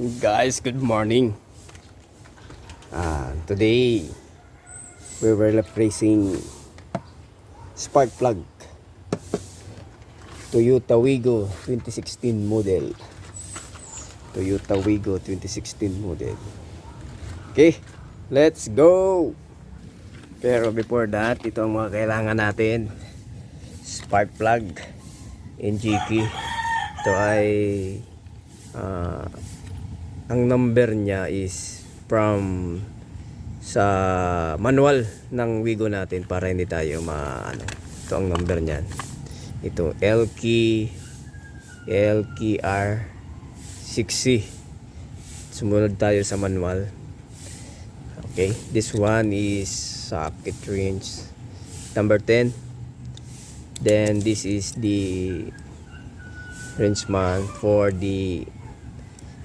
Guys, good morning. Today we were replacing spark plug Toyota Wigo 2016 model. Toyota Wigo 2016 model. Okay, let's go. Pero before that, ito ang mga kailangan natin. Spark plug NG key. Ito ay ang number niya is from sa manual ng Wigo natin para hindi tayo ito ang number niyan. Ito LKR6C. Sumunod tayo sa manual. Okay, this one is socket range number 10. Then this is the range man for the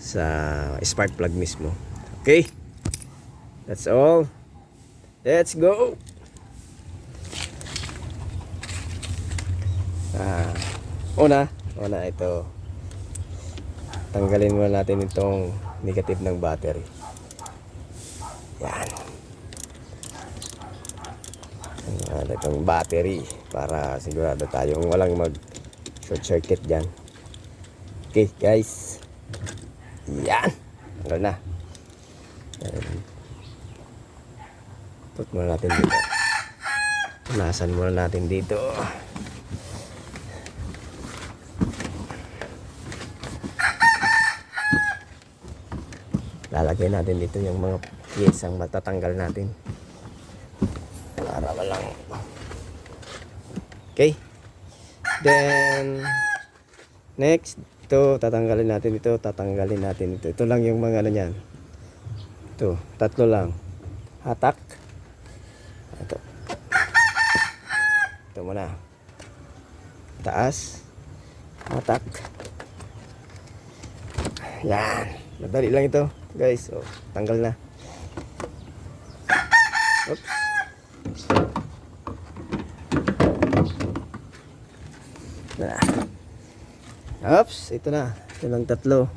sa spark plug mismo. Okay, that's all. Let's go. Una ito, tanggalin muna natin itong negative ng battery. Yan, itong battery para sigurado tayong walang mag short circuit dyan. Okay guys, yan, tanggal na. Put muna natin dito, punasan muna natin dito. Lalagay natin dito yung mga piyesang matatanggal natin para walang. Okay, then next, ito tatanggalin natin ito, ito lang yung mga niyan. Ito, tatlo lang. Hatak. Ito muna. Taas. Hatak. Yan. Madali lang ito, guys. So, tanggal na. Oops. Oops, ito na. Ito lang tatlo.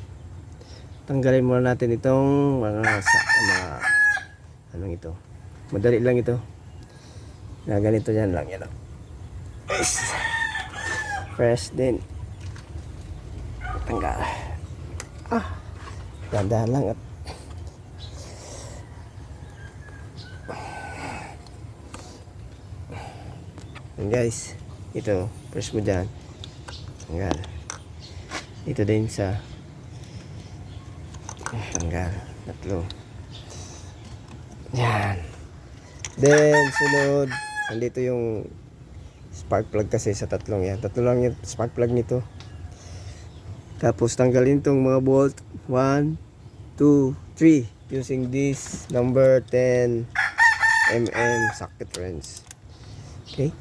Tanggalin muna natin itong mga anong ito. Madali lang ito. Na ganito yan lang yan. Press din. Tanggal. Dandahan lang at and guys, ito press mo dyan. Tanggal. Ito din sa tanggal. Tatlo. Yan. Then sunod, nandito yung spark plug kasi sa tatlong yan. Tatlo lang yung spark plug nito. Tapos tanggalin tong mga bolt 1, 2, 3 using this number 10 mm socket wrench. Okay,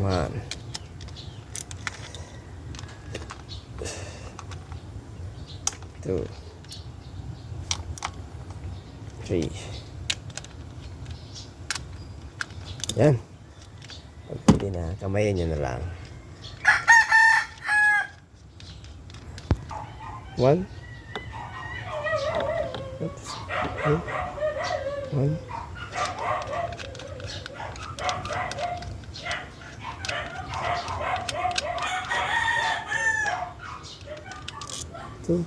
1, 2, 3. Yan. Pwede na, kamayin nyo na lang. 1. Oops. 1. 2. 3.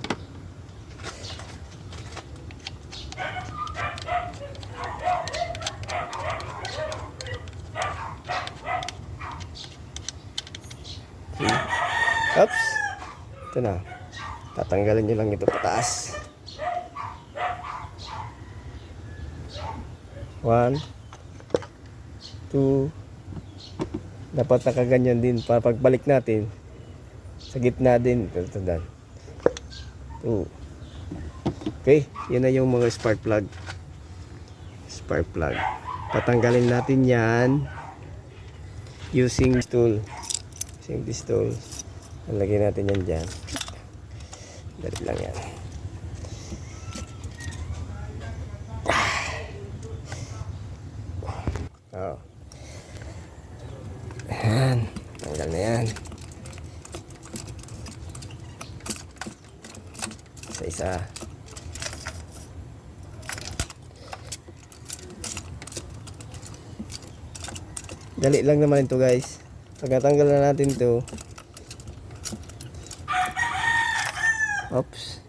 Oops. Ito na. Tatanggalin nyo lang ito pataas. 1, 2. Dapat nakaganyan din para pagbalik natin sa gitna din. 2. Okay, yun na yung mga spark plug. Patanggalin natin yan using this tool. Lagyan natin yan dyan. Dali lang yan. Yan. Tanggal na yan. Isa-isa isa. Dali lang naman ito guys. Pag natanggal na natin ito, oops,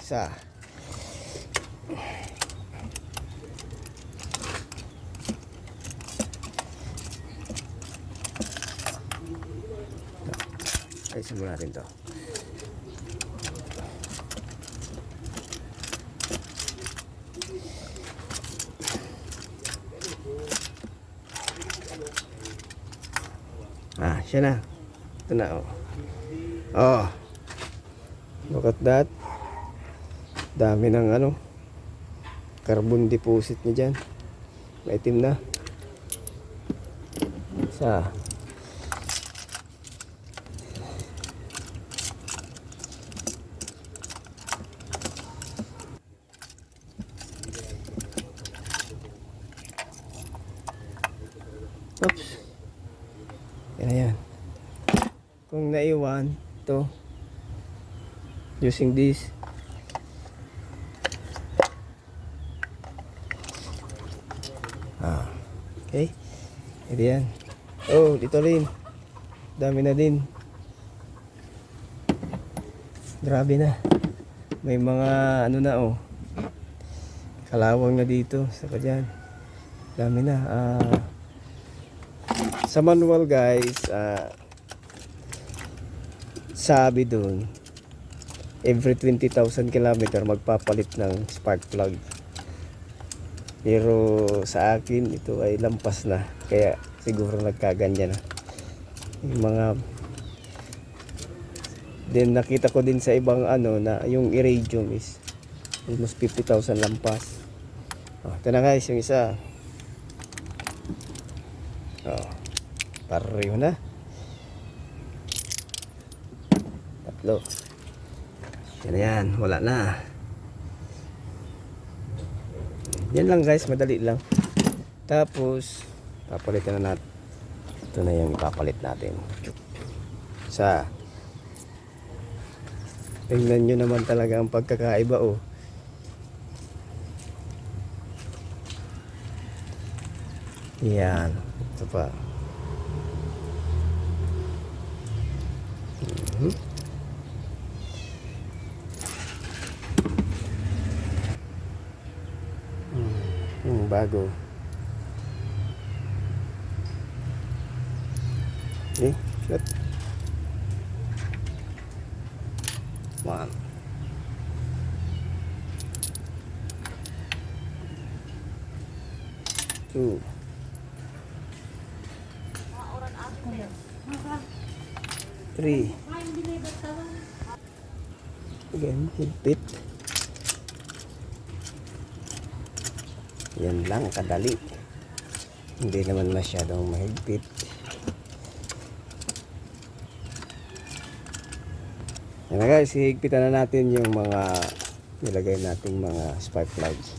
isa. Ayusin mo natin to. Siya na. Ito na, oh. Oh. Look at that. Dami ng ano. Carbon deposit niya dyan. Maitim na. Isa. Oops. Yan. Kung naiwan to using this, okay, ito yan. Oh, dito rin dami na din, grabe na, may mga ano na, oh, kalawang na dito sa dyan, dami na. Sa manual guys, sabi dun every 20,000 kilometer magpapalit ng spark plug, pero sa akin ito ay lampas na, kaya siguro nagkaganyan na yung mga. Then nakita ko din sa ibang ano na yung iridium is almost 50,000 lampas. Ito na guys yung isa. Pareho na. Tatlo. Yan, wala na. Yan lang guys, madali lang. Tapos papalitan na natin. Ito na yung ipapalit natin. Tingnan nyo naman talaga ang pagkakaiba, oh. Yan. Ito pa. Bago. Okay, shut. 1 2 3. Again, higpit. Yan lang kadali. Hindi naman masyadong mahigpit. Yan na guys, hihigpitan na natin yung mga nilagay nating mga spark plugs.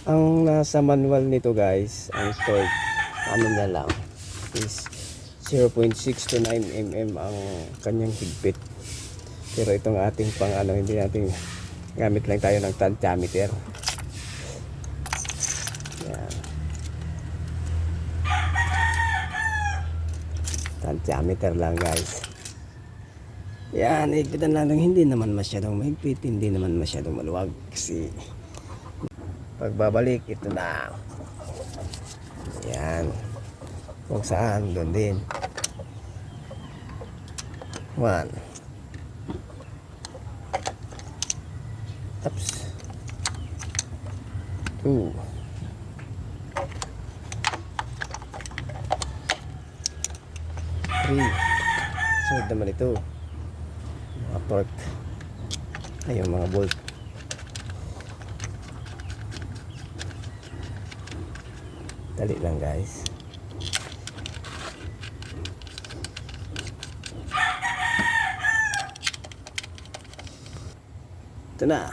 Ang nasa manual nito guys, ang torque ano na lang is 0.6 to 9 mm ang kanyang higpit. Pero itong ating pang ano, hindi natin gamit lang tayo ng tantiameter. Yan. Tantiameter lang guys. Yan, higpitan lang, hindi naman masyadong mahigpit, hindi naman masyadong maluwag kasi pagbabalik ito na. Yan. Kung saan, doon din. 1. Taps. 2. 3. Sunod naman ito. Mga torque. Ay, yung mga bolt. Dali lang guys. Ito na.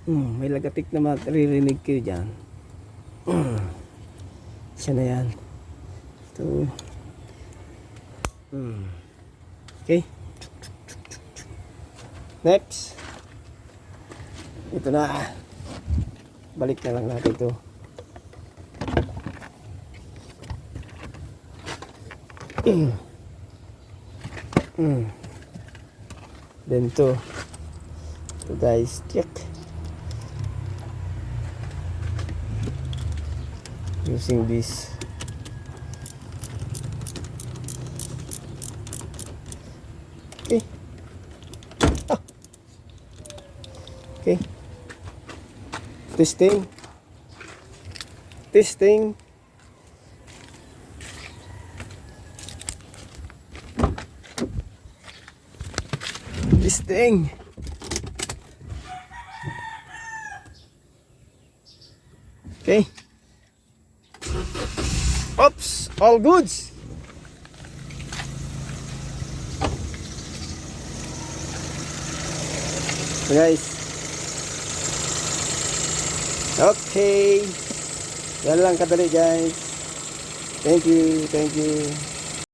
May lagatik na maririnig kayo dyan. Siya na yan. Ito. Okay. Next. Ito na. Balik na lang natin to. Then to guys, check. Using this. Okay. Okay. Testing. Testing. Testing. Okay. Oops, all goods. So guys. Okay. Yan lang kadali guys. Thank you.